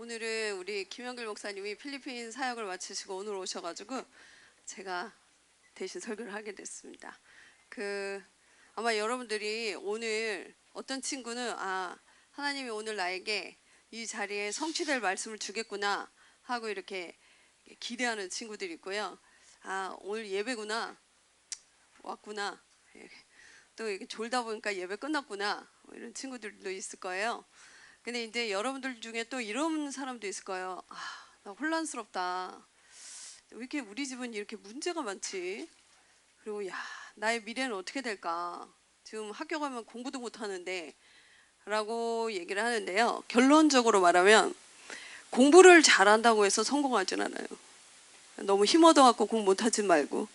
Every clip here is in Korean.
오늘은 우리 김영길 목사님이 필리핀 사역을 마치시고 오늘 오셔가지고 제가 대신 설교를 하게 됐습니다. 아마 여러분들이 오늘 어떤 친구는 하나님이 오늘 나에게 이 자리에 성취될 말씀을 주겠구나 하고 이렇게 기대하는 친구들이 있고요. 오늘 예배구나, 왔구나, 또 이렇게 졸다 보니까 예배 끝났구나, 이런 친구들도 있을 거예요. 근데 이제 여러분들 중에 또 이런 사람도 있을 거예요. 나 혼란스럽다. 왜 이렇게 우리 집은 이렇게 문제가 많지? 그리고 나의 미래는 어떻게 될까? 지금 학교 가면 공부도 못 하는데 라고 얘기를 하는데요. 결론적으로 말하면 공부를 잘한다고 해서 성공하진 않아요. 너무 힘 얻어갖고 공부 못하지 말고.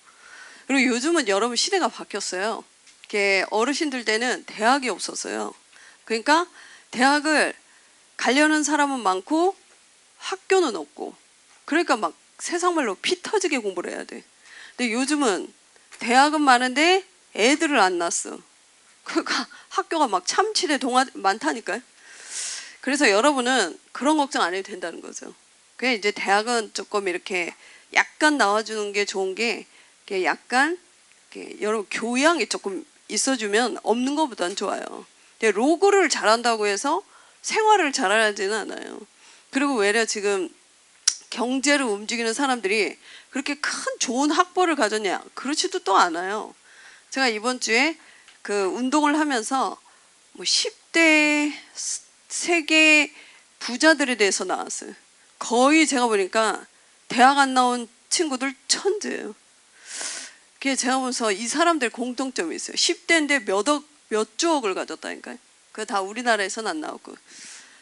그리고 요즘은 여러분 시대가 바뀌었어요. 이렇게 어르신들 때는 대학이 없었어요. 그러니까 대학을 가려는 사람은 많고 학교는 없고, 그러니까 막 세상 말로 피 터지게 공부를 해야 돼. 근데 요즘은 대학은 많은데 애들을 안 낳았어. 그러니까 학교가 막 참치대 동화 많다니까요. 그래서 여러분은 그런 걱정 안 해도 된다는 거죠. 그게 이제 대학은 조금 이렇게 약간 나와주는 게 좋은 게 약간 여러분 교양이 조금 있어주면 없는 것보단 좋아요. 로그를 잘한다고 해서 생활을 잘하지는 않아요. 그리고 외려 지금 경제를 움직이는 사람들이 그렇게 큰 좋은 학벌을 가졌냐? 그렇지도 또 않아요. 제가 이번 주에 운동을 하면서 10대 세계 부자들에 대해서 나왔어요. 거의 제가 보니까 대학 안 나온 친구들 천재예요. 그게 제가 보면서 이 사람들 공통점이 있어요. 10대인데 몇 조억을 가졌다니까요. 그거 다 우리나라에서는 안 나오고,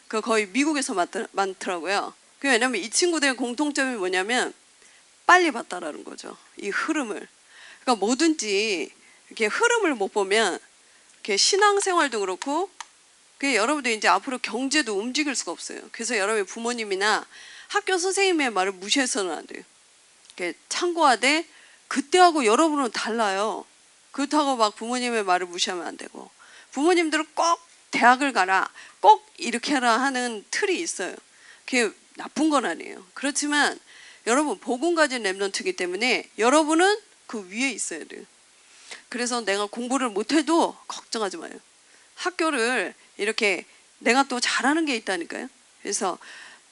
그거 거의 미국에서 많더라고요. 왜냐면 이 친구들의 공통점이 뭐냐면 빨리 봤다라는 거죠. 이 흐름을. 그러니까 뭐든지 이렇게 흐름을 못 보면 이렇게 신앙생활도 그렇고, 여러분들이 이제 앞으로 경제도 움직일 수가 없어요. 그래서 여러분의 부모님이나 학교 선생님의 말을 무시해서는 안 돼요. 이렇게 참고하되 그때하고 여러분은 달라요. 그렇다고 막 부모님의 말을 무시하면 안 되고, 부모님들은 꼭 대학을 가라, 꼭 이렇게 하라 하는 틀이 있어요. 그게 나쁜 건 아니에요. 그렇지만 여러분 복음 가진 렘넌트이기 때문에 여러분은 그 위에 있어야 돼요. 그래서 내가 공부를 못해도 걱정하지 마요. 학교를 이렇게 내가 또 잘하는 게 있다니까요. 그래서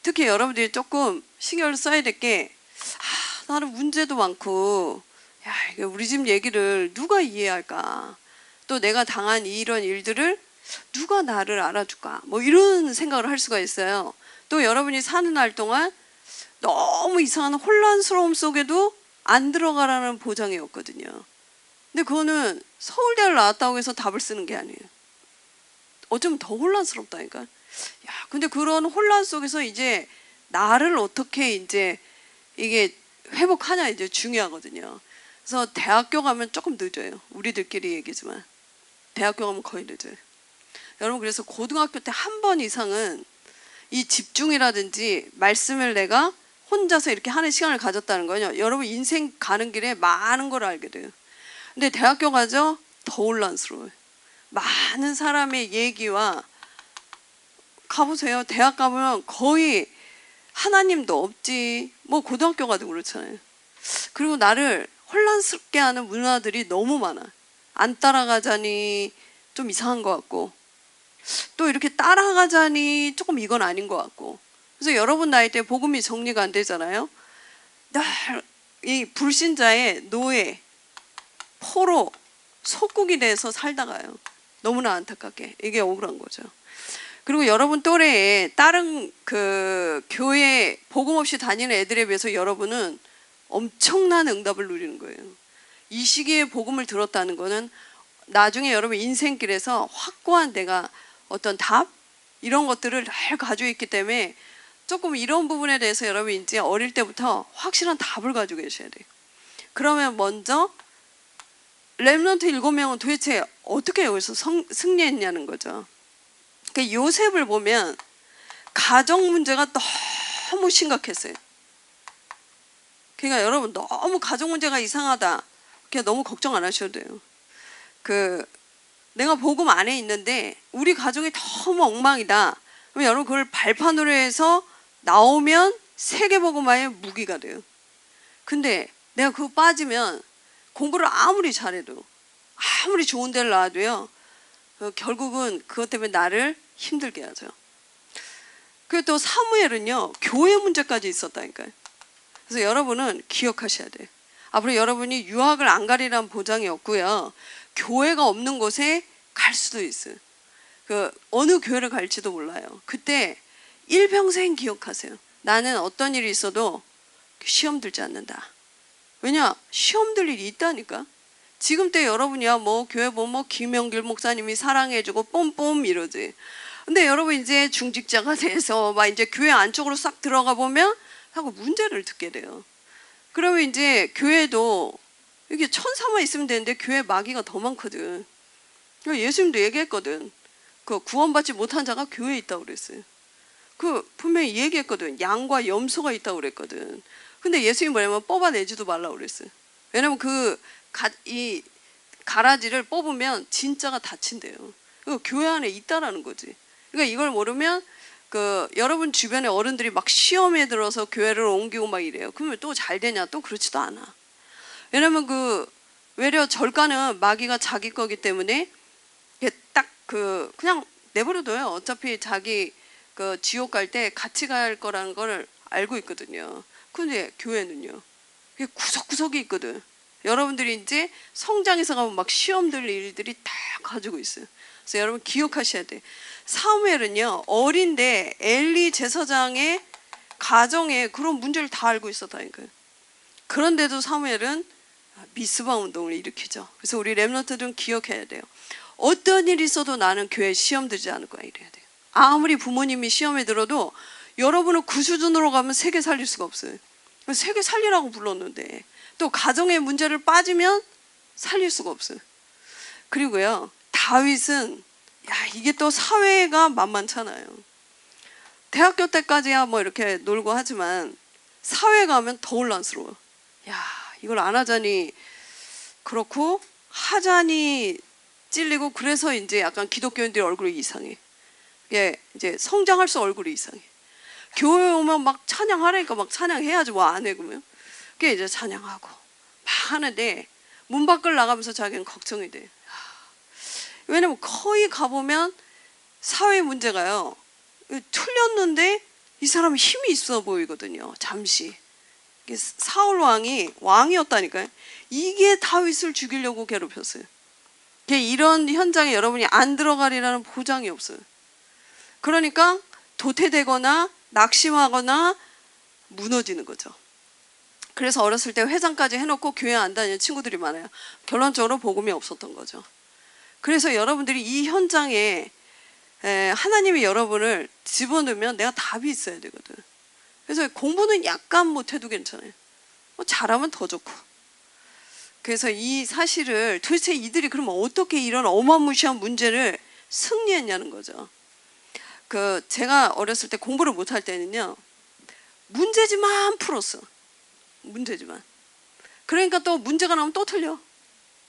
특히 여러분들이 조금 신경을 써야 될 게, 나는 문제도 많고, 우리 집 얘기를 누가 이해할까? 또 내가 당한 이런 일들을 누가 나를 알아줄까? 이런 생각을 할 수가 있어요. 또 여러분이 사는 날 동안 너무 이상한 혼란스러움 속에도 안 들어가라는 보장이 없거든요. 근데 그거는 서울대를 나왔다고 해서 답을 쓰는 게 아니에요. 어쩌면 더 혼란스럽다니까. 근데 그런 혼란 속에서 이제 나를 어떻게 이제 이게 회복하냐 이제 중요하거든요. 그래서 대학교 가면 조금 늦어요. 우리들끼리 얘기지만 대학교 가면 거의 늦어요. 여러분 그래서 고등학교 때 한 번 이상은 이 집중이라든지 말씀을 내가 혼자서 이렇게 하는 시간을 가졌다는 거예요. 여러분 인생 가는 길에 많은 걸 알게 돼요. 근데 대학교 가죠? 더 혼란스러워요. 많은 사람의 얘기와, 가보세요. 대학 가면 거의 하나님도 없지. 고등학교 가도 그렇잖아요. 그리고 나를 혼란스럽게 하는 문화들이 너무 많아. 안 따라가자니 좀 이상한 것 같고, 또 이렇게 따라가자니 조금 이건 아닌 것 같고. 그래서 여러분 나이 때 복음이 정리가 안 되잖아요. 이 불신자의 노예, 포로, 속국이 돼서 살다가요. 너무나 안타깝게. 이게 억울한 거죠. 그리고 여러분 또래에 다른 교회 복음 없이 다니는 애들에 비해서 여러분은 엄청난 응답을 누리는 거예요. 이 시기에 복음을 들었다는 거는 나중에 여러분 인생길에서 확고한 내가 어떤 답? 이런 것들을 잘 가지고 있기 때문에 조금 이런 부분에 대해서 여러분 이제 어릴 때부터 확실한 답을 가지고 계셔야 돼요. 그러면 먼저 렘넌트 7명은 도대체 어떻게 여기서 승리했냐는 거죠. 그러니까 요셉을 보면 가정 문제가 너무 심각했어요. 그러니까 여러분 너무 가정 문제가 이상하다, 그냥 너무 걱정 안 하셔도 돼요. 내가 복음 안에 있는데 우리 가정이 너무 엉망이다. 그럼 여러분 그걸 발판으로 해서 나오면 세계복음화의 무기가 돼요. 근데 내가 그거 빠지면 공부를 아무리 잘해도 아무리 좋은 데를 나와도요, 결국은 그것 때문에 나를 힘들게 하죠. 그리고 또 사무엘은요, 교회 문제까지 있었다니까요. 그래서 여러분은 기억하셔야 돼요. 앞으로 여러분이 유학을 안 가리라는 보장이 없고요, 교회가 없는 곳에 갈 수도 있어요. 어느 교회를 갈지도 몰라요. 그때 일평생 기억하세요. 나는 어떤 일이 있어도 시험 들지 않는다. 왜냐? 시험 들 일이 있다니까. 지금 때 여러분이야 뭐 교회 보면 김영길 목사님이 사랑해주고 뽐뽐 이러지. 근데 여러분 이제 중직자가 돼서 막 이제 교회 안쪽으로 싹 들어가 보면 하고 문제를 듣게 돼요. 그러면 이제 교회도 이게 천사만 있으면 되는데 교회 마귀가 더 많거든. 예수님도 얘기했거든. 구원받지 못한 자가 교회에 있다고 그랬어요. 분명히 얘기했거든. 양과 염소가 있다고 그랬거든. 근데 예수님이 뭐냐면 뽑아내지도 말라고 그랬어요. 왜냐면 이 가라지를 뽑으면 진짜가 다친대요. 교회 안에 있다라는 거지. 그러니까 이걸 모르면 여러분 주변에 어른들이 막 시험에 들어서 교회를 옮기고 막 이래요. 그러면 또 잘 되냐? 또 그렇지도 않아. 왜냐면 외려 절가는 마귀가 자기 거기 때문에 딱 그냥 내버려둬요. 어차피 자기 지옥 갈 때 같이 갈 거라는 걸 알고 있거든요. 근데 교회는요, 구석구석이 있거든. 여러분들이 이제 성장해서 가면 막 시험 들 일들이 다 가지고 있어요. 그래서 여러분 기억하셔야 돼. 사무엘은요, 어린데 엘리 제사장의 가정에 그런 문제를 다 알고 있었다니까요. 그런데도 사무엘은 미스바 운동을 일으키죠. 그래서 우리 렘넌트들은 기억해야 돼요. 어떤 일이 있어도 나는 교회에 시험 들지 않을 거야 이래야 돼요. 아무리 부모님이 시험에 들어도 여러분은 그 수준으로 가면 세계 살릴 수가 없어요. 세계 살리라고 불렀는데 또 가정의 문제를 빠지면 살릴 수가 없어요. 그리고요, 다윗은 이게 또 사회가 만만찮아요. 대학교 때까지야 뭐 이렇게 놀고 하지만 사회 가면 더 혼란스러워요. 이걸 안 하자니 그렇고 하자니 찔리고, 그래서 이제 약간 기독교인들의 얼굴이 이상해. 이제 성장할수 얼굴이 이상해. 교회 오면 막 찬양하라니까 막 찬양해야지 뭐 안 해 그러면. 그게 이제 찬양하고 막 하는데 문 밖을 나가면서 자기는 걱정이 돼. 왜냐면 거의 가보면 사회 문제가요, 틀렸는데 이 사람은 힘이 있어 보이거든요. 잠시. 사울 왕이었다니까요. 이게 다윗을 죽이려고 괴롭혔어요. 이런 현장에 여러분이 안 들어가리라는 보장이 없어요. 그러니까 도태되거나 낙심하거나 무너지는 거죠. 그래서 어렸을 때 회장까지 해놓고 교회 안 다니는 친구들이 많아요. 결론적으로 복음이 없었던 거죠. 그래서 여러분들이 이 현장에 하나님이 여러분을 집어넣으면 내가 답이 있어야 되거든. 그래서 공부는 약간 못해도 괜찮아요. 잘하면 더 좋고. 그래서 이 사실을 도대체 이들이 그러면 어떻게 이런 어마무시한 문제를 승리했냐는 거죠. 제가 어렸을 때 공부를 못할 때는요, 문제지만 풀었어. 문제지만. 그러니까 또 문제가 나오면 또 틀려.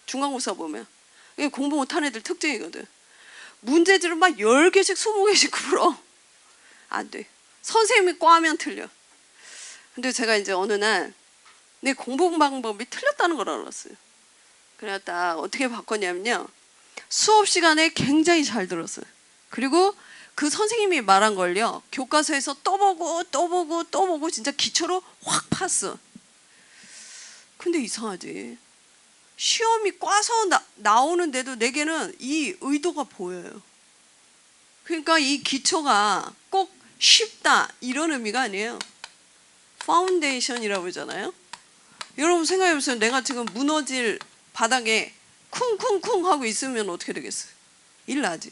중간고사 보면. 이게 공부 못하는 애들 특징이거든. 문제지를 막 10개씩 20개씩 풀어. 안 돼. 선생님이 꽈면 틀려. 근데 제가 이제 어느 날 내 공부 방법이 틀렸다는 걸 알았어요. 그래서 딱 어떻게 바꿨냐면요, 수업 시간에 굉장히 잘 들었어요. 그리고 그 선생님이 말한 걸요, 교과서에서 또 보고 진짜 기초로 확 팠어. 근데 이상하지, 시험이 꽈서 나오는데도 내게는 이 의도가 보여요. 그러니까 이 기초가 꼭 쉽다 이런 의미가 아니에요. 파운데이션이라고 그러잖아요. 여러분 생각해보세요. 내가 지금 무너질 바닥에 쿵쿵쿵 하고 있으면 어떻게 되겠어요? 일나지.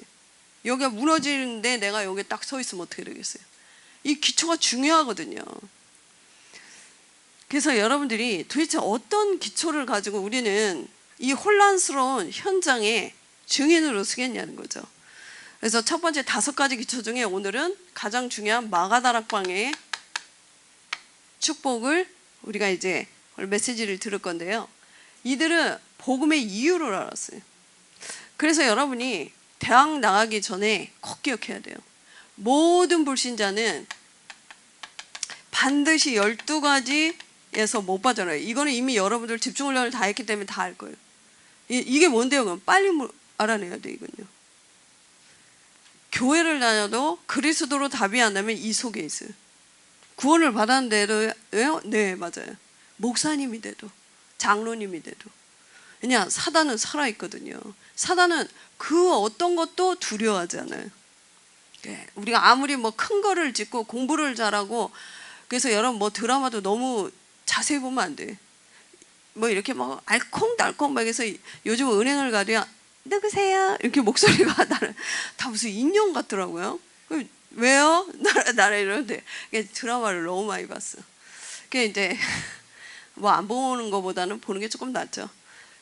여기가 무너지는데 내가 여기 딱 서 있으면 어떻게 되겠어요? 이 기초가 중요하거든요. 그래서 여러분들이 도대체 어떤 기초를 가지고 우리는 이 혼란스러운 현장에 증인으로 서겠냐는 거죠. 그래서 첫 번째 5가지 기초 중에 오늘은 가장 중요한 마가다락방의 축복을 우리가 이제 메시지를 들을 건데요. 이들은 복음의 이유를 알았어요. 그래서 여러분이 대학 나가기 전에 꼭 기억해야 돼요. 모든 불신자는 반드시 12가지에서 못 빠져나요. 이거는 이미 여러분들 집중훈련을 다 했기 때문에 다 알 거예요. 이게 뭔데요? 그럼 빨리 알아내야 돼. 이건요. 교회를 다녀도 그리스도로 답이 안 나면 이 속에 있어요. 구원을 받았는데도요? 네, 맞아요. 목사님이 돼도, 장로님이 돼도. 그냥 사단은 살아있거든요. 사단은 그 어떤 것도 두려워하지 않아요. 우리가 아무리 뭐 큰 거를 짓고 공부를 잘하고, 그래서 여러분 뭐 드라마도 너무 자세히 보면 안 돼. 뭐 이렇게 막 알콩달콩 막 해서 요즘 은행을 가도 누구세요? 이렇게 목소리가 나는 다 무슨 인형 같더라고요. 왜요? 나라 이러는데 드라마를 너무 많이 봤어. 그게 이제 뭐 안 보는 것보다는 보는 게 조금 낫죠.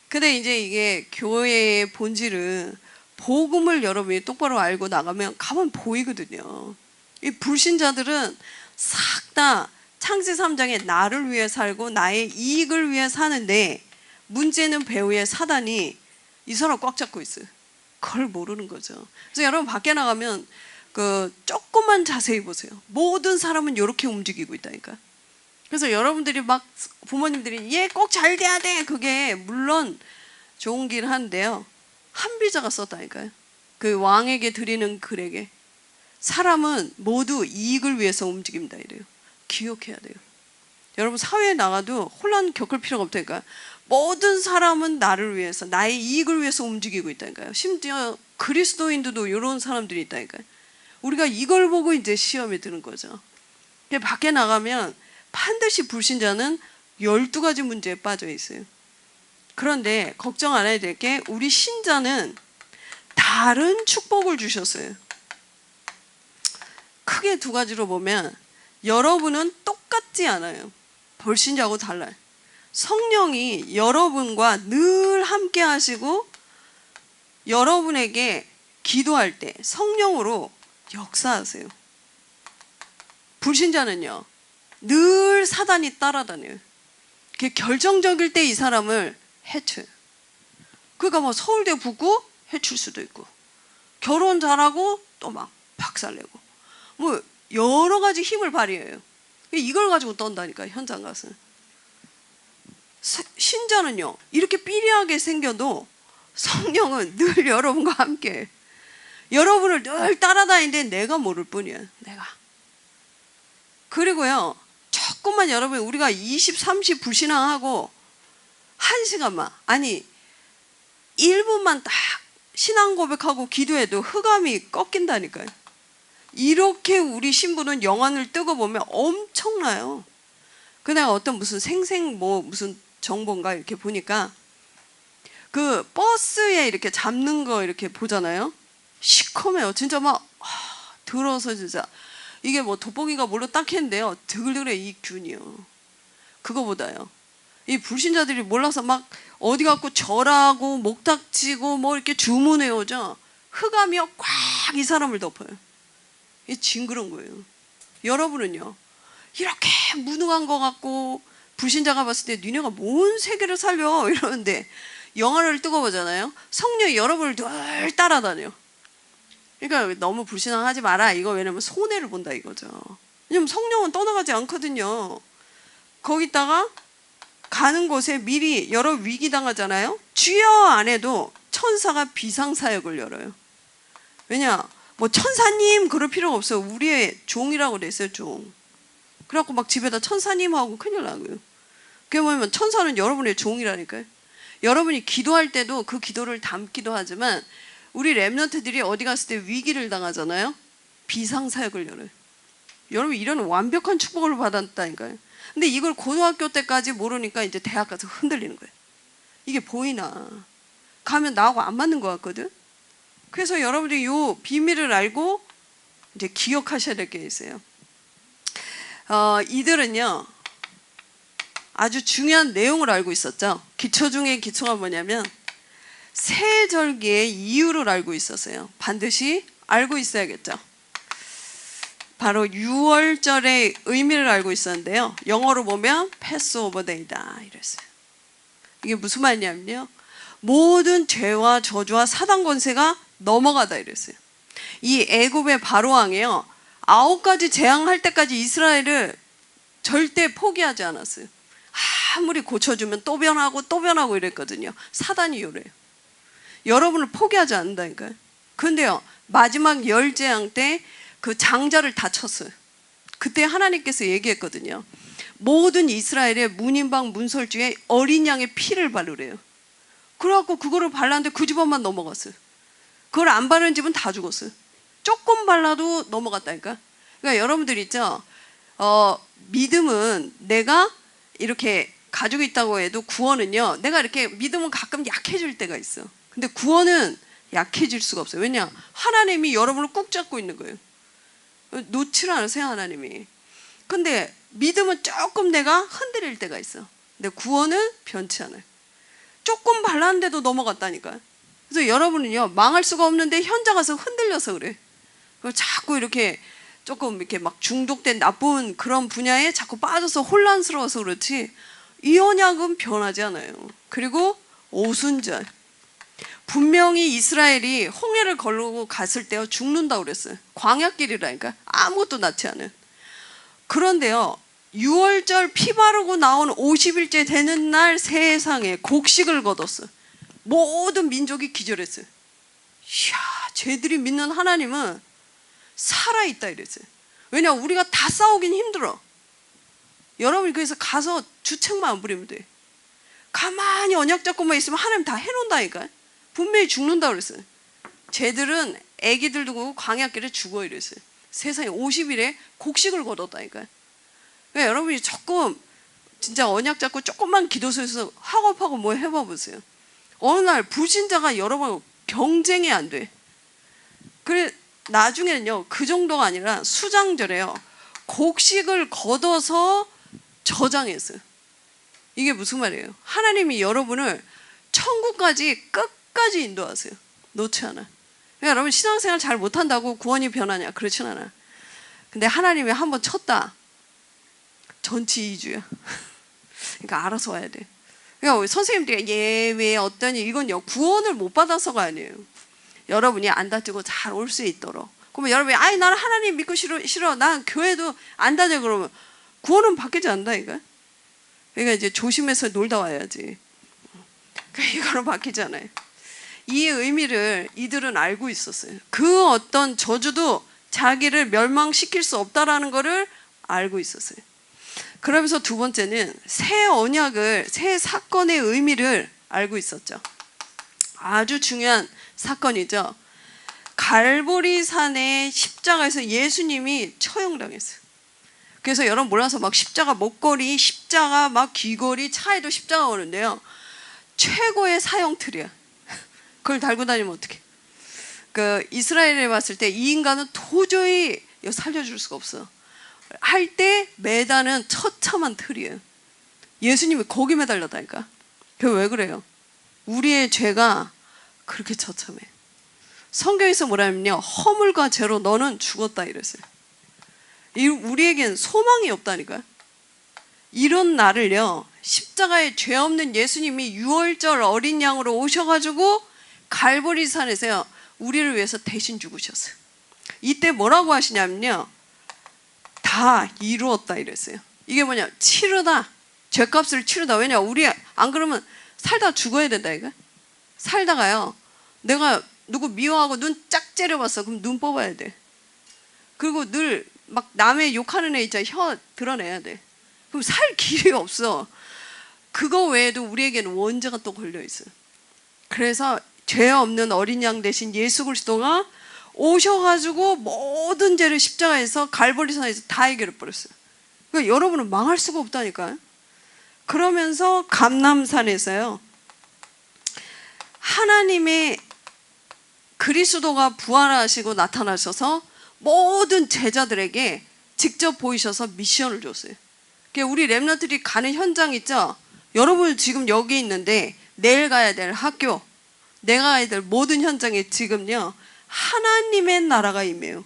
근데 이제 이게 교회의 본질은 복음을 여러분이 똑바로 알고 나가면 가면 보이거든요. 이 불신자들은 싹 다 창세 3장에 나를 위해 살고 나의 이익을 위해 사는데, 문제는 배후에 사단이 이 사람 꽉 잡고 있어요. 그걸 모르는 거죠. 그래서 여러분 밖에 나가면 조금만 자세히 보세요. 모든 사람은 이렇게 움직이고 있다니까. 그래서 여러분들이 막 부모님들이 얘 꼭 잘 돼야 돼, 그게 물론 좋은 길 한데요, 한비자가 썼다니까요. 그 왕에게 드리는 글에게 사람은 모두 이익을 위해서 움직입니다 이래요. 기억해야 돼요. 여러분 사회에 나가도 혼란 겪을 필요가 없다니까요. 모든 사람은 나를 위해서, 나의 이익을 위해서 움직이고 있다니까요. 심지어 그리스도인들도 이런 사람들이 있다니까요. 우리가 이걸 보고 이제 시험에 드는 거죠. 밖에 나가면 반드시 불신자는 12가지 문제에 빠져 있어요. 그런데 걱정 안 해야 될 게, 우리 신자는 다른 축복을 주셨어요. 크게 2가지로 보면, 여러분은 똑같지 않아요. 불신자하고 달라요. 성령이 여러분과 늘 함께 하시고 여러분에게 기도할 때 성령으로 역사하세요. 불신자는요, 늘 사단이 따라다녀요. 결정적일 때 이 사람을 해쳐요. 그러니까 뭐 서울대 붙고 해칠 수도 있고, 결혼 잘하고 또 막 박살내고, 뭐 여러 가지 힘을 발휘해요. 이걸 가지고 떤다니까, 현장 가서. 신자는요, 이렇게 삐리하게 생겨도 성령은 늘 여러분과 함께, 여러분을 늘 따라다니는데 내가 모를 뿐이에요. 내가. 그리고요, 조금만 여러분, 우리가 20, 30 불신앙하고 1시간만, 아니 1분만 딱 신앙 고백하고 기도해도 흑암이 꺾인다니까요. 이렇게 우리 신부는 영안을 뜨고 보면 엄청나요. 내가 어떤 무슨 무슨 정보인가 이렇게 보니까, 그 버스에 이렇게 잡는 거 이렇게 보잖아요. 시커매요. 진짜 막 들어서 진짜 이게 뭐 돋보기가 뭘로 딱 했는데요, 드글드글해 이 균이요. 그거보다요, 이 불신자들이 몰라서 막 어디 갖고 절하고 목탁지고 뭐 이렇게 주문해 오죠. 흑암이요 꽉 이 사람을 덮어요. 이 징그러운 거예요. 여러분은요, 이렇게 무능한 것 같고 불신자가 봤을 때 니네가 뭔 세계를 살려 이러는데, 영화를 뜨고 보잖아요. 성령이 여러분을 늘 따라다녀요. 그러니까 너무 불신앙하지 마라 이거. 왜냐면 손해를 본다 이거죠. 왜냐면 성령은 떠나가지 않거든요. 거기다가 가는 곳에 미리 여러 위기 당하잖아요. 주여 안 해도 천사가 비상사역을 열어요. 왜냐, 뭐 천사님 그럴 필요가 없어요. 우리의 종이라고 그랬어요, 종. 그래갖고 막 집에다 천사님 하고 큰일 나고요. 그게 뭐냐면 천사는 여러분의 종이라니까요. 여러분이 기도할 때도 그 기도를 담기도 하지만, 우리 렘넌트들이 어디 갔을 때 위기를 당하잖아요. 비상사역을 열어요. 여러분 이런 완벽한 축복을 받았다니까요. 근데 이걸 고등학교 때까지 모르니까 이제 대학 가서 흔들리는 거예요. 이게 보이나? 가면 나하고 안 맞는 것 같거든. 그래서 여러분들이 이 비밀을 알고 이제 기억하셔야 될 게 있어요. 이들은요 아주 중요한 내용을 알고 있었죠. 기초 중에 기초가 뭐냐면 세절기의 이유를 알고 있었어요. 반드시 알고 있어야겠죠. 바로 6월절의 의미를 알고 있었는데요, 영어로 보면 패스오버 데이다 이랬어요. 이게 무슨 말이냐면요, 모든 죄와 저주와 사단 권세가 넘어가다 이랬어요. 이 애굽의 바로 왕이요 9가지 재앙할 때까지 이스라엘을 절대 포기하지 않았어요. 아무리 고쳐주면 또 변하고 또 변하고 이랬거든요. 사단이 요래요. 여러분을 포기하지 않는다니까요. 그런데요, 마지막 열재앙 때 그 장자를 다 쳤어요. 그때 하나님께서 얘기했거든요. 모든 이스라엘의 문인방 문설주에 어린 양의 피를 바르래요. 그래갖고 그거를 발랐는데 그 집안만 넘어갔어요. 그걸 안 바르는 집은 다 죽었어요. 조금 발라도 넘어갔다니까. 그러니까 여러분들 있죠, 믿음은 내가 이렇게 가지고 있다고 해도 구원은요, 내가 이렇게 믿음은 가끔 약해질 때가 있어. 근데 구원은 약해질 수가 없어요. 왜냐? 하나님이 여러분을 꾹 잡고 있는 거예요. 놓질 않으세요, 하나님이. 근데 믿음은 조금 내가 흔들릴 때가 있어. 근데 구원은 변치 않아요. 조금 발랐는데도 넘어갔다니까요. 그래서 여러분은요, 망할 수가 없는데 현장 가서 흔들려서 그래. 자꾸 이렇게 조금 이렇게 막 중독된 나쁜 그런 분야에 자꾸 빠져서 혼란스러워서 그렇지, 이 언약은 변하지 않아요. 그리고 오순절, 분명히 이스라엘이 홍해를 걸고 갔을 때요, 죽는다고 그랬어요. 광야길이라니까. 아무것도 낳지 않은. 그런데요, 6월절 피 바르고 나온 50일째 되는 날 세상에 곡식을 거뒀어요. 모든 민족이 기절했어요. 이야, 쟤들이 믿는 하나님은 살아있다 이랬어요. 왜냐? 우리가 다 싸우긴 힘들어. 여러분이 그래서 가서 주책만 안 부리면 돼. 가만히 언약 잡고만 있으면 하나님 다 해놓는다니까. 분명히 죽는다 그랬어요. 쟤들은 애기들 두고 광야길에 죽어 이랬어요. 세상에 50일에 곡식을 거뒀다니까요. 그러니까 여러분이 조금 진짜 언약 잡고 조금만 기도소에서 학업하고 뭐 해봐 보세요. 어느 날 불신자가 여러분 경쟁이 안 돼. 그래 나중에는요, 그 정도가 아니라 수장절에요, 곡식을 걷어서 저장했어요. 이게 무슨 말이에요? 하나님이 여러분을 천국까지 끝까지 인도하세요. 놓지 않아. 그러니까 여러분 신앙생활 잘 못한다고 구원이 변하냐? 그렇진 않아. 근데 하나님이 한번 쳤다, 전치 2주야. 그러니까 알아서 와야 돼. 그러니까 선생님들이 예외 어떠니, 이건요 구원을 못 받아서가 아니에요. 여러분이 안 다치고 잘 올 수 있도록. 그러면 여러분이 아이 나는 하나님 믿고 싫어 난 교회도 안 다녀, 그러면 구원은 받기지 않는다니까. 그러니까 이제 조심해서 놀다 와야지. 그러니까 이거는 받기지 않아요. 이 의미를 이들은 알고 있었어요. 그 어떤 저주도 자기를 멸망시킬 수 없다라는 것을 알고 있었어요. 그러면서 두 번째는 새 언약을, 새 사건의 의미를 알고 있었죠. 아주 중요한 사건이죠. 갈보리산의 십자가에서 예수님이 처형당했어요. 그래서 여러분 몰라서 막 십자가 목걸이, 십자가 막 귀걸이, 차에도 십자가 오는데요, 최고의 사형틀이야. 그걸 달고 다니면 어떡해. 그 이스라엘에 왔을 때 이 인간은 도저히 살려줄 수가 없어. 할 때 매다는 처참한 틀이에요. 예수님이 거기 매달렸다니까. 그게 왜 그래요? 우리의 죄가 그렇게 처참해. 성경에서 뭐라면요, 허물과 죄로 너는 죽었다 이랬어요. 우리에겐 소망이 없다니까요. 이런 나를요, 십자가에 죄 없는 예수님이 6월절 어린 양으로 오셔가지고 갈보리산에서요, 우리를 위해서 대신 죽으셨어요. 이때 뭐라고 하시냐면요, 다 이루었다 이랬어요. 이게 뭐냐, 치르다, 죄값을 치르다. 왜냐, 우리 안 그러면 살다 죽어야 된다 이거. 살다가요, 내가 누구 미워하고 눈 짝 째려봤어, 그럼 눈 뽑아야 돼. 그리고 늘 막 남의 욕하는 애 있잖아, 혀 드러내야 돼. 그럼 살 길이 없어. 그거 외에도 우리에게는 원죄가 또 걸려 있어요. 그래서 죄 없는 어린 양 대신 예수 그리스도가 오셔가지고 모든 죄를 십자가에서 갈보리산에서 다 해결해 버렸어요. 그러니까 여러분은 망할 수가 없다니까요. 그러면서 감람산에서요, 하나님의 그리스도가 부활하시고 나타나셔서 모든 제자들에게 직접 보이셔서 미션을 줬어요. 그러니까 우리 렘넌트들이 가는 현장 있죠. 여러분 지금 여기 있는데 내일 가야 될 학교, 내가 가야 될 모든 현장에 지금요 하나님의 나라가 임해요.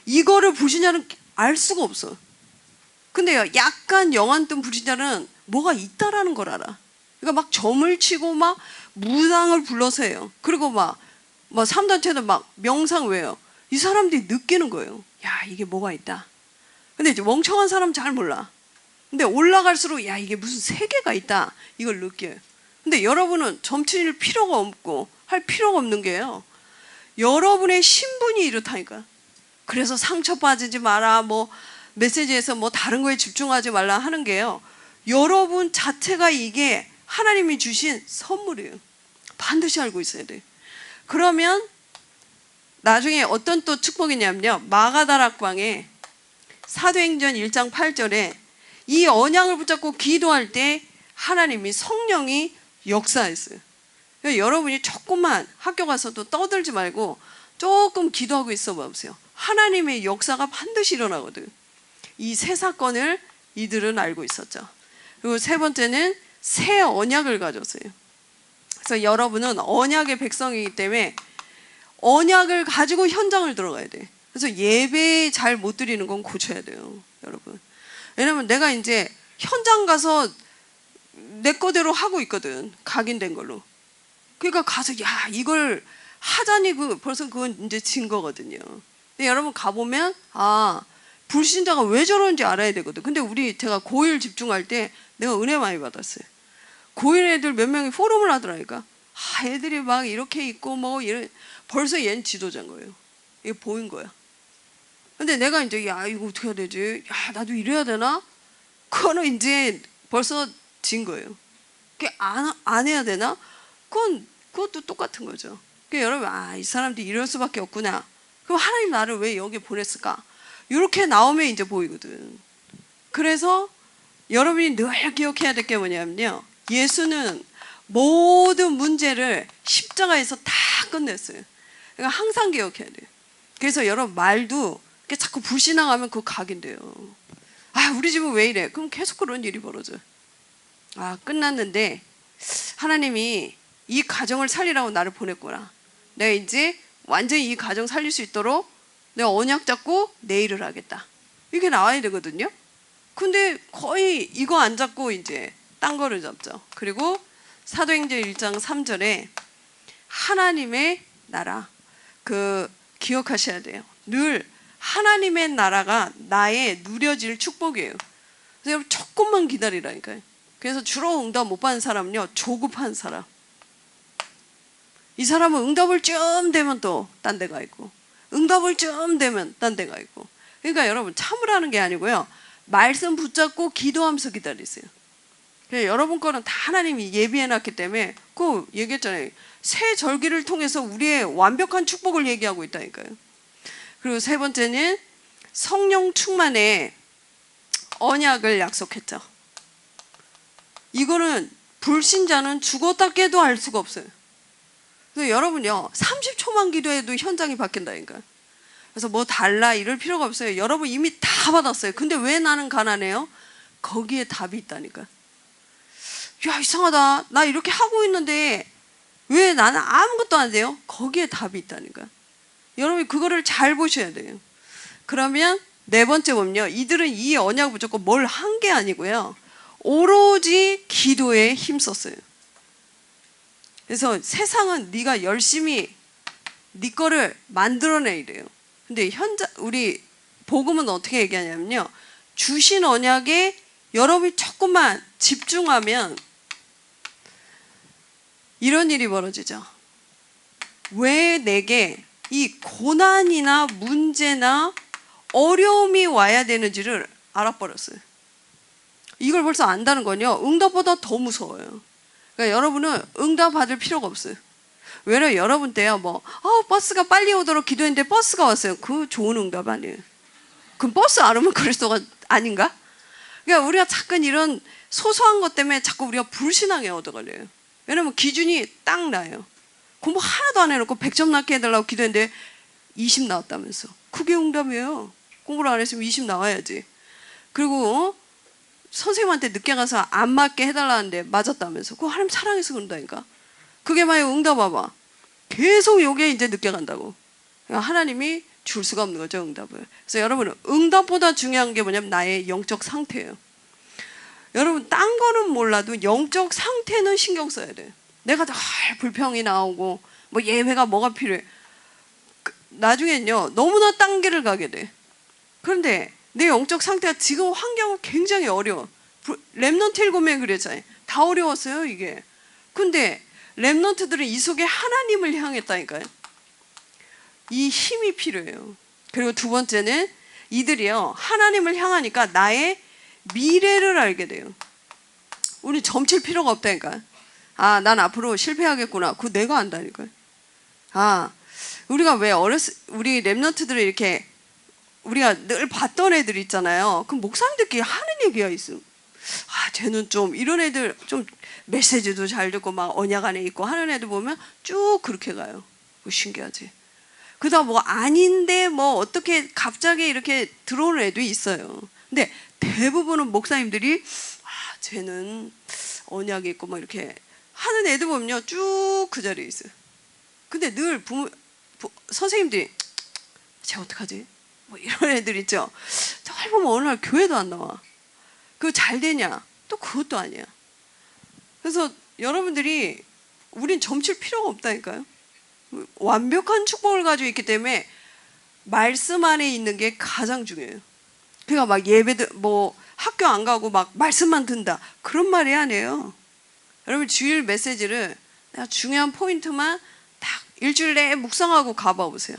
이거를 불신자는 알 수가 없어. 근데요, 약간 영안 뜬 불신자는 뭐가 있다라는 걸 알아. 그러니까 막 점을 치고 막 무당을 불러서 해요. 그리고 막 3단체는 막 명상 외워요. 이 사람들이 느끼는 거예요. 야, 이게 뭐가 있다. 근데 이제 멍청한 사람 잘 몰라. 근데 올라갈수록 야 이게 무슨 세계가 있다 이걸 느껴요. 근데 여러분은 점칠 필요가 없고 할 필요가 없는 게요. 여러분의 신분이 이렇다니까. 그래서 상처 빠지지 마라 뭐 메시지에서 뭐 다른 거에 집중하지 말라 하는 게요. 여러분 자체가 이게 하나님이 주신 선물이에요. 반드시 알고 있어야 돼. 그러면 나중에 어떤 또 축복이냐면요. 마가다락방에 사도행전 1장 8절에 이 언약을 붙잡고 기도할 때 하나님이 성령이 역사했어요. 그러니까 여러분이 조금만 학교 가서도 떠들지 말고 조금 기도하고 있어 보세요. 하나님의 역사가 반드시 일어나거든. 이 세 사건을 이들은 알고 있었죠. 그리고 세 번째는 새 언약을 가졌어요. 그래서 여러분은 언약의 백성이기 때문에 언약을 가지고 현장을 들어가야 돼. 그래서 예배 잘 못 드리는 건 고쳐야 돼요, 여러분. 왜냐면 내가 이제 현장 가서 내 거대로 하고 있거든. 각인된 걸로. 그러니까 가서 야 이걸 하자니 벌써 그건 이제 진 거거든요. 근데 여러분 가보면 불신자가 왜 저러는지 알아야 되거든. 근데 제가 고1 집중할 때 내가 은혜 많이 받았어요. 고1 애들 몇 명이 포럼을 하더라니까. 애들이 막 이렇게 있고 뭐 벌써 얘는 지도자인 거예요. 이게 보인 거야. 근데 내가 이제 야 이거 어떻게 해야 되지? 야 나도 이래야 되나? 그거는 이제 벌써 진 거예요. 그게 안 해야 되나? 그것도 똑같은 거죠. 그러니까 여러분 이 사람들이 이럴 수밖에 없구나. 그럼 하나님 나를 왜 여기 보냈을까? 이렇게 나오면 이제 보이거든. 그래서 여러분이 늘 기억해야 될 게 뭐냐면요. 예수는 모든 문제를 십자가에서 다 끝냈어요. 그러니까 항상 기억해야 돼요. 그래서 여러분 말도 자꾸 불신앙하면 그거 각인돼요. 우리 집은 왜 이래? 그럼 계속 그런 일이 벌어져요. 끝났는데 하나님이 이 가정을 살리라고 나를 보냈구나. 내가 이제 완전히 이 가정 살릴 수 있도록 내가 언약 잡고 내 일을 하겠다. 이게 나와야 되거든요. 근데 거의 이거 안 잡고 이제 딴 거를 잡죠. 그리고 사도행전 1장 3절에 하나님의 나라 기억하셔야 돼요. 늘 하나님의 나라가 나의 누려질 축복이에요. 그래서 여러분 조금만 기다리라니까요. 그래서 주로 응답 못 받는 사람은요. 조급한 사람. 이 사람은 응답을 좀 되면 또 딴 데가 있고 응답을 좀 되면 딴 데가 있고. 그러니까 여러분 참으라는 게 아니고요. 말씀 붙잡고 기도하면서 기다리세요. 여러분 거는 다 하나님이 예비해놨기 때문에 그 얘기했잖아요. 새 절기를 통해서 우리의 완벽한 축복을 얘기하고 있다니까요. 그리고 세 번째는 성령 충만의 언약을 약속했죠. 이거는 불신자는 죽었다 깨도 알 수가 없어요. 그래서 여러분요 30초만 기도해도 현장이 바뀐다니까요. 그래서 뭐 달라 이럴 필요가 없어요. 여러분 이미 다 받았어요. 근데 왜 나는 가난해요? 거기에 답이 있다니까요. 야 이상하다. 나 이렇게 하고 있는데 왜 나는 아무것도 안 돼요? 거기에 답이 있다니까요. 여러분이 그거를 잘 보셔야 돼요. 그러면 네 번째 보면요. 이들은 이 언약을 무조건 뭘 한 게 아니고요. 오로지 기도에 힘썼어요. 그래서 세상은 네가 열심히 네 거를 만들어내야 돼요. 근데 우리 복음은 어떻게 얘기하냐면요. 주신 언약에 여러분이 조금만 집중하면 이런 일이 벌어지죠. 왜 내게 이 고난이나 문제나 어려움이 와야 되는지를 알아버렸어요. 이걸 벌써 안다는 건요. 응답보다 더 무서워요. 그러니까 여러분은 응답 받을 필요가 없어요. 왜냐면 여러분 때요. 버스가 빨리 오도록 기도했는데 버스가 왔어요. 그 좋은 응답 아니에요. 그럼 버스 안 오면 그리스도가 아닌가? 그러니까 우리가 자꾸 이런 소소한 것 때문에 자꾸 우리가 불신앙에 얻어걸려요. 왜냐면 기준이 딱 나요. 공부 하나도 안 해놓고 100점 낮게 해달라고 기도했는데 20 나왔다면서. 그게 응답이에요. 공부를 안 했으면 20 나와야지. 그리고 선생님한테 늦게 가서 안 맞게 해달라는데 맞았다면서. 그거 하나님 사랑해서 그런다니까. 그게 만약 응답 봐봐. 계속 요게 이제 늦게 간다고. 그러니까 하나님이 줄 수가 없는 거죠, 응답을. 그래서 여러분은 응답보다 중요한 게 뭐냐면 나의 영적 상태예요. 여러분 딴 거는 몰라도 영적 상태는 신경 써야 돼요. 내가 다 불평이 나오고 뭐 예배가 뭐가 필요해. 나중엔요 너무나 딴 길을 가게 돼. 그런데 내 영적 상태가 지금 환경은 굉장히 어려워. 렘넌트 7명 그랬잖아요. 다 어려웠어요 이게. 근데 렘넌트들은 이 속에 하나님을 향했다니까요. 이 힘이 필요해요. 그리고 두 번째는 이들이요 하나님을 향하니까 나의 미래를 알게 돼요. 우리 점칠 필요가 없다니까요. 아, 난 앞으로 실패하겠구나. 그거 내가 안다니까요. 아, 우리가 왜 우리 렘넌트들을 이렇게 우리가 늘 봤던 애들 있잖아요. 그럼 목사님들끼리 하는 얘기가 있음. 아, 쟤는 좀 이런 애들 좀 메시지도 잘 듣고 막 언약 안에 있고 하는 애들 보면 쭉 그렇게 가요. 신기하지. 그다음 뭐 아닌데 뭐 어떻게 갑자기 이렇게 들어오는 애도 있어요. 근데 대부분은 목사님들이 아, 쟤는 언약이 있고 뭐 이렇게 하는 애들 보면요 쭉 그 자리에 있어요. 근데 늘 선생님들이 쟤 어떡하지? 뭐 이런 애들 있죠. 저걸 보면 어느 날 교회도 안 나와. 그거 잘 되냐? 또 그것도 아니야. 그래서 여러분들이 우린 점칠 필요가 없다니까요. 완벽한 축복을 가지고 있기 때문에 말씀 안에 있는 게 가장 중요해요. 그러니까 막 예배도 뭐 학교 안 가고 막 말씀만 듣는다 그런 말이 아니에요. 여러분 주일 메시지를 내가 중요한 포인트만 딱 일주일 내에 묵상하고 가봐 보세요.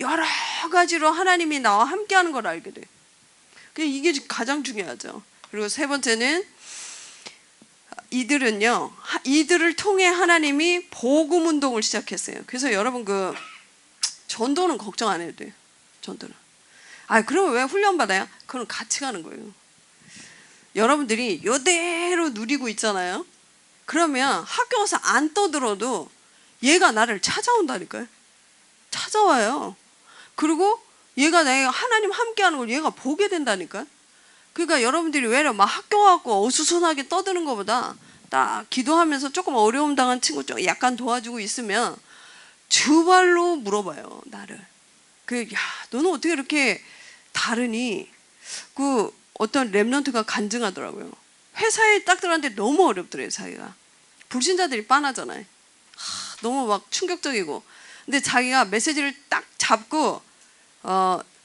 여러 가지로 하나님이 나와 함께하는 걸 알게 돼. 이게 가장 중요하죠. 그리고 세 번째는 이들은요, 이들을 통해 하나님이 복음 운동을 시작했어요. 그래서 여러분 그 전도는 걱정 안 해도 돼요. 전도는. 아, 그러면 왜 훈련 받아요? 그건 같이 가는 거예요. 여러분들이 이대로 누리고 있잖아요. 그러면 학교 가서 안 떠들어도 얘가 나를 찾아온다니까요. 찾아와요. 그리고 얘가 내가 하나님 함께하는 걸 얘가 보게 된다니까요. 그러니까 여러분들이 왜 막 학교 가고 어수선하게 떠드는 것보다 딱 기도하면서 조금 어려움 당한 친구 좀 약간 도와주고 있으면 주발로 물어봐요. 나를. 야, 너는 어떻게 이렇게 다르니? 그 어떤 렘넌트가 간증하더라고요. 회사에 딱 들어갔는데 너무 어렵더래요. 자기가. 불신자들이 빤하잖아요. 너무 막 충격적이고. 근데 자기가 메시지를 딱 잡고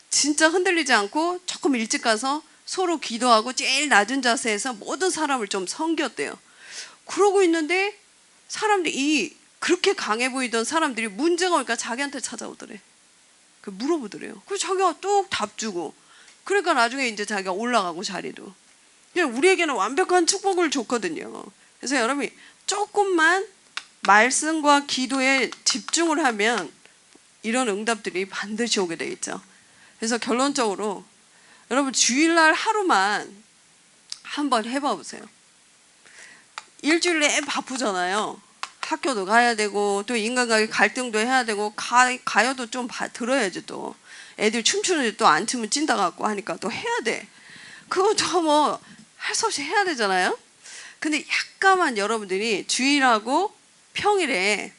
진짜 흔들리지 않고 조금 일찍 가서 서로 기도하고 제일 낮은 자세에서 모든 사람을 좀 섬겼대요. 그러고 있는데 사람들이 그렇게 강해 보이던 사람들이 문제가 오니까 자기한테 찾아오더래. 물어보더래요. 그래서 자기가 뚝 답 주고. 그러니까 나중에 이제 자기가 올라가고 자리도. 그냥 우리에게는 완벽한 축복을 줬거든요. 그래서 여러분이 조금만 말씀과 기도에 집중을 하면 이런 응답들이 반드시 오게 돼 있죠. 그래서 결론적으로 여러분 주일날 하루만 한번 해봐 보세요. 일주일 내에 바쁘잖아요. 학교도 가야 되고 또 인간관계 갈등도 해야 되고 가요도 좀 들어야지 또. 애들 춤추는데 또 안 추면 찐다 갖고 하니까 또 해야 돼. 그것도 뭐 할 수 없이 해야 되잖아요. 근데 약간만 여러분들이 주일하고 평일에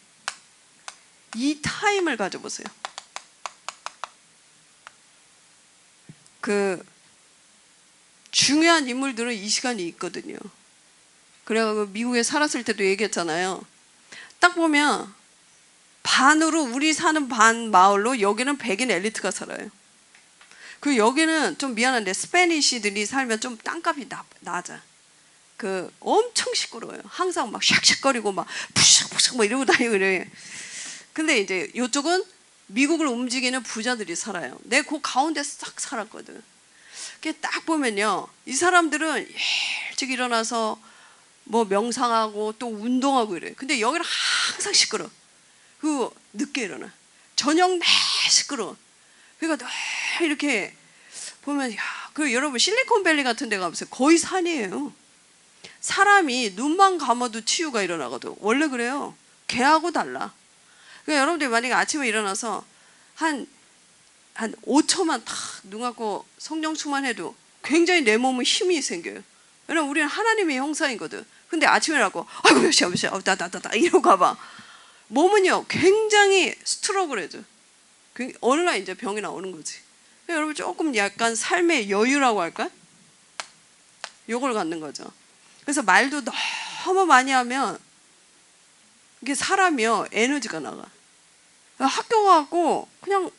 이 타임을 가져보세요. 중요한 인물들은 이 시간이 있거든요. 그래가지고 미국에 살았을 때도 얘기했잖아요. 딱 보면 반으로 우리 사는 반 마을로 여기는 백인 엘리트가 살아요. 그리고 여기는 좀 미안한데 스페니쉬들이 살면 좀 땅값이 낮아. 엄청 시끄러워요. 항상 막 샥샥거리고 막 푸샥푸샥 막 이러고 다니고 그래. 근데 이제 이쪽은 미국을 움직이는 부자들이 살아요. 내 그 가운데 싹 살았거든. 딱 보면요, 이 사람들은 일찍 일어나서 뭐 명상하고 또 운동하고 이래. 근데 여기는 항상 시끄러. 늦게 일어나. 저녁 내 시끄러. 그러니까 늘 이렇게 보면 여러분 실리콘밸리 같은 데 가보세요. 거의 산이에요. 사람이 눈만 감아도 치유가 일어나거든. 원래 그래요. 개하고 달라. 그러니까 여러분들이 만약에 아침에 일어나서 한 5초만 탁 눈 감고 성령 충만해도 굉장히 내 몸에 힘이 생겨요. 왜냐면 우리는 하나님의 형상이거든. 근데 아침에 일어나고 아이고 몇 시야 나다다다 이러고 가봐. 몸은요 굉장히 스트러글해져. 어느 날 이제 병이 나오는 거지. 그러니까 여러분 조금 약간 삶의 여유라고 할까? 요걸 갖는 거죠. 그래서 말도 너무 많이 하면 이게 사람이요 에너지가 나가. 학교 가고 그냥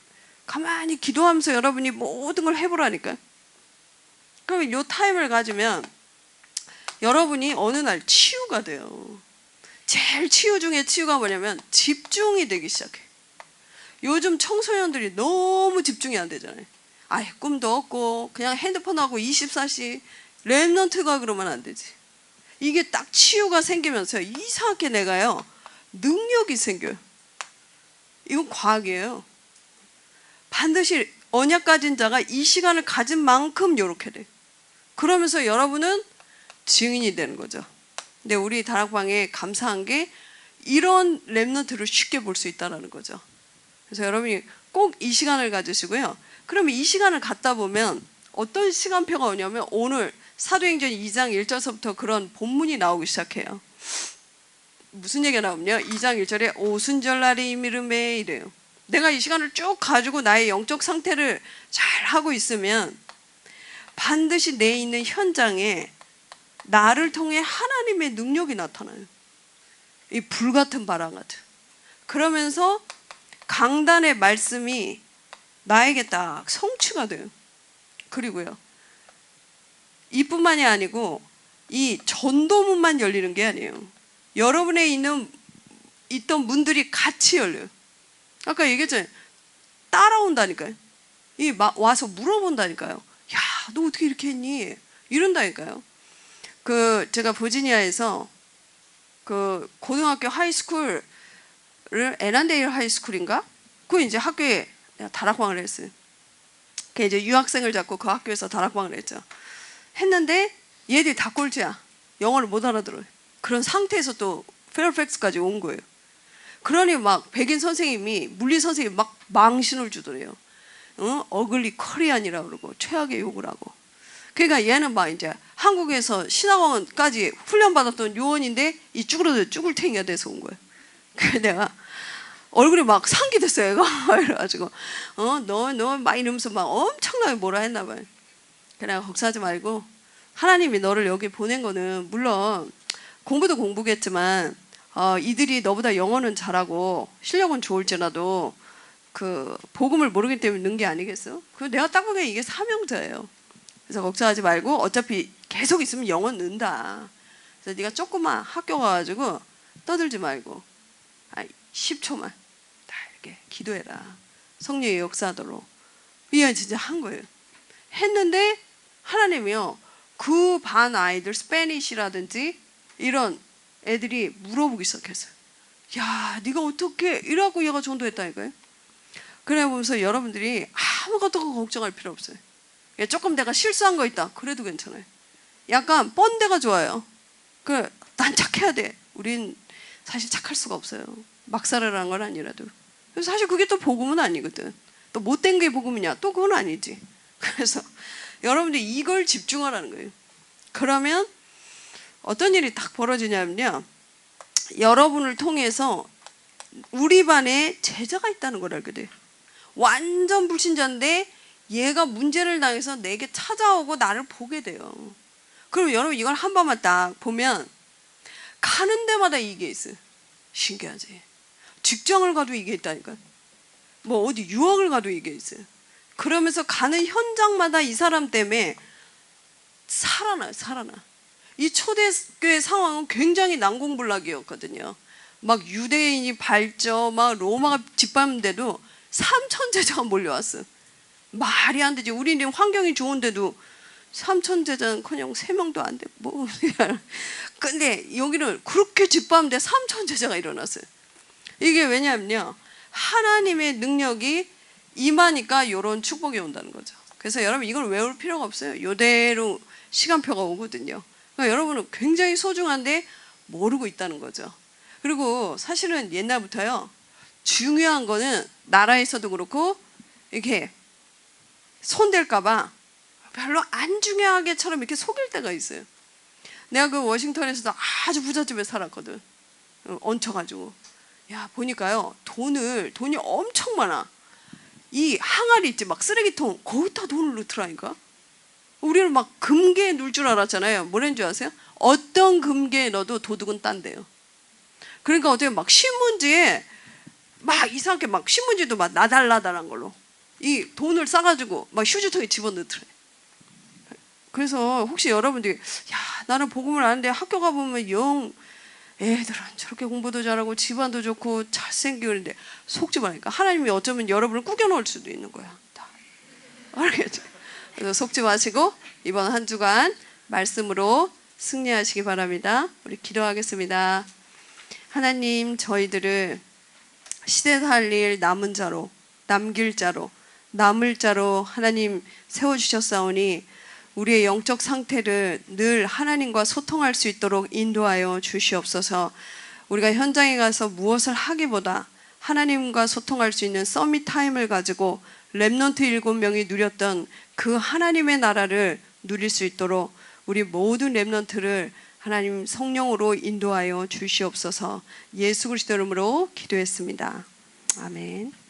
가만히 기도하면서 여러분이 모든 걸 해보라니까요. 그럼 요 타임을 가지면 여러분이 어느 날 치유가 돼요. 제일 치유 중에 치유가 뭐냐면 집중이 되기 시작해. 요즘 청소년들이 너무 집중이 안 되잖아요. 아예 꿈도 없고 그냥 핸드폰하고 24시 랩넌트가 그러면 안 되지. 이게 딱 치유가 생기면서 이상하게 내가요 능력이 생겨요. 이건 과학이에요. 반드시 언약 가진 자가 이 시간을 가진 만큼 요렇게 돼. 그러면서 여러분은 증인이 되는 거죠. 근데 우리 다락방에 감사한 게 이런 랩넌트를 쉽게 볼 수 있다는 거죠. 그래서 여러분이 꼭 이 시간을 가지시고요. 그러면 이 시간을 갖다 보면 어떤 시간표가 오냐면 오늘 사도행전 2장 1절서부터 그런 본문이 나오기 시작해요. 무슨 얘기가 나오냐면 2장 1절에 오순절날이 이르매 이래요. 내가 이 시간을 쭉 가지고 나의 영적 상태를 잘 하고 있으면 반드시 내 있는 현장에 나를 통해 하나님의 능력이 나타나요. 이 불같은 바람 같은. 그러면서 강단의 말씀이 나에게 딱 성취가 돼요. 그리고요. 이뿐만이 아니고 이 전도문만 열리는 게 아니에요. 여러분에 있던 문들이 같이 열려요. 아까 얘기했잖아요. 따라온다니까요. 와서 물어본다니까요. 야, 너 어떻게 이렇게 했니? 이런다니까요. 제가 버지니아에서 그 고등학교 하이스쿨을 에란데일 하이스쿨인가? 그 이제 학교에 다락방을 했어요. 그 이제 유학생을 잡고 그 학교에서 다락방을 했죠. 했는데 얘들이 다 꼴찌야. 영어를 못 알아들어요. 그런 상태에서 또 페어팩스까지 온 거예요. 그러니 막 백인 선생님이 물리 선생님이 막 망신을 주더래요. 어글리 커리안이라고 그러고 최악의 욕을 하고. 그러니까 얘는 막 이제 한국에서 신학원까지 훈련받았던 요원인데 이 쭈글탱이가 돼서 온 거예요. 그래서 내가 얼굴이 막 상기됐어요. 얘가 이래가지고 너 막 이러면서 막 엄청나게 뭐라 했나 봐요. 그래 걱정하지 말고 하나님이 너를 여기 보낸 거는 물론 공부도 공부겠지만 이들이 너보다 영어는 잘하고 실력은 좋을지라도 그 복음을 모르기 때문에 는 게 아니겠어? 그 내가 딱 보기엔 이게 사명자예요. 그래서 걱정하지 말고 어차피 계속 있으면 영어는 는다. 그래서 네가 조금만 학교 가가지고 떠들지 말고 10초만 다 이렇게 기도해라. 성령의 역사도록. 이게 진짜 한 거예요. 했는데 하나님이요. 그 반 아이들 스페니시라든지 이런 애들이 물어보기 시작했어요. 야, 네가 어떻게 이러고 얘가 전도했다니까요. 그래 보면서 여러분들이 아무것도 걱정할 필요 없어요. 조금 내가 실수한 거 있다. 그래도 괜찮아요. 약간 뻔데가 좋아요. 난 착해야 돼. 우린 사실 착할 수가 없어요. 막살을 건 아니라도. 사실 그게 또 복음은 아니거든. 또 못된 게 복음이냐? 또 그건 아니지. 그래서 여러분들이 이걸 집중하라는 거예요. 그러면 어떤 일이 딱 벌어지냐면요. 여러분을 통해서 우리 반에 제자가 있다는 걸 알게 돼요. 완전 불신자인데 얘가 문제를 당해서 내게 찾아오고 나를 보게 돼요. 그럼 여러분 이걸 한 번만 딱 보면 가는 데마다 이게 있어요. 신기하지? 직장을 가도 이게 있다니까. 뭐 어디 유학을 가도 이게 있어요. 그러면서 가는 현장마다 이 사람 때문에 살아나. 이 초대교회 상황은 굉장히 난공불락이었거든요. 막 유대인이 발저, 막 로마가 짓밟는데도 3천 제자가 몰려왔어요. 말이 안 되지. 우리는 환경이 좋은데도 3천 제자는커녕 3명도 안 돼. 뭐 근데 여기는 그렇게 짓밟는데 3천 제자가 일어났어요. 이게 왜냐면요. 하나님의 능력이 임하니까 이런 축복이 온다는 거죠. 그래서 여러분 이걸 외울 필요가 없어요. 이대로 시간표가 오거든요. 그러니까 여러분은 굉장히 소중한데 모르고 있다는 거죠. 그리고 사실은 옛날부터요. 중요한 거는 나라에서도 그렇고 이렇게 손댈까봐 별로 안 중요하게처럼 이렇게 속일 때가 있어요. 내가 그 워싱턴에서도 아주 부잣집에 살았거든. 얹혀가지고. 야 보니까요 돈이 엄청 많아. 이 항아리 있지 막 쓰레기통 거기다 돈을 넣더라니까. 우리는 막 금괴에 넣을 줄 알았잖아요. 뭐라는 줄 아세요? 어떤 금괴에 넣어도 도둑은 딴대요. 그러니까 어떻게 막 신문지에 막 이상하게 막 신문지도 막 나달나달한 걸로 이 돈을 싸가지고 막 휴지통에 집어넣더래. 그래서 혹시 여러분들이 야 나는 복음을 아는데 학교 가보면 영 애들은 저렇게 공부도 잘하고 집안도 좋고 잘생기고 그런데 속지 마니까 하나님이 어쩌면 여러분을 꾸겨놓을 수도 있는 거야. 다. 알겠지? 그래서 속지 마시고 이번 한 주간 말씀으로 승리하시기 바랍니다. 우리 기도하겠습니다. 하나님, 저희들을 시대 살릴 남은 자로, 남길 자로, 남을 자로 하나님 세워주셨사오니 우리의 영적 상태를 늘 하나님과 소통할 수 있도록 인도하여 주시옵소서. 우리가 현장에 가서 무엇을 하기보다 하나님과 소통할 수 있는 서밋 타임을 가지고 렘넌트 7명이 누렸던 그 하나님의 나라를 누릴 수 있도록 우리 모든 렘넌트를 하나님 성령으로 인도하여 주시옵소서. 예수 그리스도 이름으로 기도했습니다. 아멘.